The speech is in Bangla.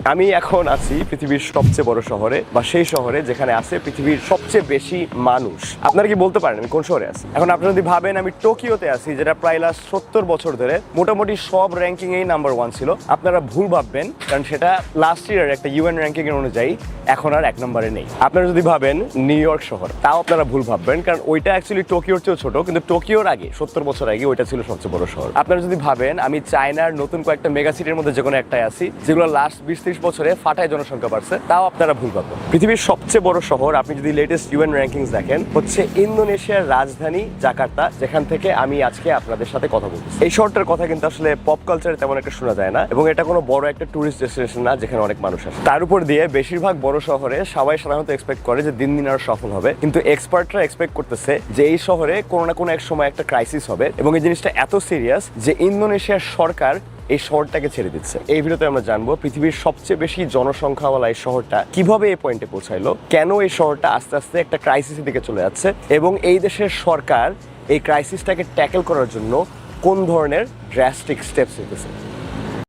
আমি এখন আছি পৃথিবীর সবচেয়ে বড় শহরে বা সেই শহরে যেখানে আছে পৃথিবীর সবচেয়ে বেশি মানুষ। আপনারা কি বলতে পারেন আমি কোন শহরে আছি? এখন আপনারা যদি ভাবেন আমি টোকিওতে আছি, যেটা প্রায় লাস্ট 70 বছর ধরে মোটামুটি সব র্যাঙ্কিং এই নাম্বার 1 ছিল, আপনারা ভুল ভাববেন, কারণ সেটা লাস্ট ইয়ারের একটা ইউএন র্যাঙ্কিং এর অনুযায়ী এখন আর 1 নম্বরে নেই। আপনারা যদি ভাবেন নিউ ইয়র্ক শহর, তাও আপনারা ভুল ভাববেন, কারণ ওইটা অ্যাকচুয়ালি টোকিওর চেয়েও ছোট, কিন্তু টোকিওর আগে 70 বছর আগে ওইটা ছিল সবচেয়ে বড় শহর। আপনারা যদি ভাবেন আমি চায়নার নতুন কয়েকটা মেগা সিটির মধ্যে যে কোনো একটাই আছি, যেগুলো লাস্ট 20-30 বছরে ফাটায় জনসংখ্যা বাড়ছে, তাও আপনারা ভুল ভাববেন। পৃথিবীর সবচেয়ে বড় শহর আপনি যদি লেটেস্ট ইউএন র্যাঙ্কিংস দেখেন হচ্ছে ইন্দোনেশিয়ার রাজধানী জাকার্তা, যেখান থেকে আমি আজকে আপনাদের সাথে কথা বলছি। এই শহরটার কথা কিন্তু আসলে পপ কালচারে তেমন একটা শোনা যায় না, এবং এটা কোনো বড় একটা টুরিস্ট ডেস্টিনেশন না যেখানে অনেক মানুষ আসে। তার উপর দিয়ে বেশিরভাগ বড় শহরে সবাই সাধারণত এক্সপেক্ট করে যে দিন দিন আরো সফল হবে, কিন্তু এক্সপার্টরা এক্সপেক্ট করতেছে যে এই শহরে কোনো না কোনো এক সময় একটা ক্রাইসিস হবে, এবং এই জিনিসটা এত সিরিয়াস যে ইন্দোনেশিয়ার সরকার এই শহরটাকে ছেড়ে দিচ্ছে। এই ভিডিওতে আমরা জানবো পৃথিবীর সবচেয়ে বেশি জনসংখ্যাওয়ালা এই শহরটা কিভাবে এই পয়েন্টে পৌঁছাইলো, কেন এই শহরটা আস্তে আস্তে একটা ক্রাইসিসের দিকে চলে যাচ্ছে, এবং এই দেশের সরকার এই ক্রাইসিসটাকে ট্যাকেল করার জন্য কোন ধরনের ড্রাস্টিক স্টেপস নিতেছে।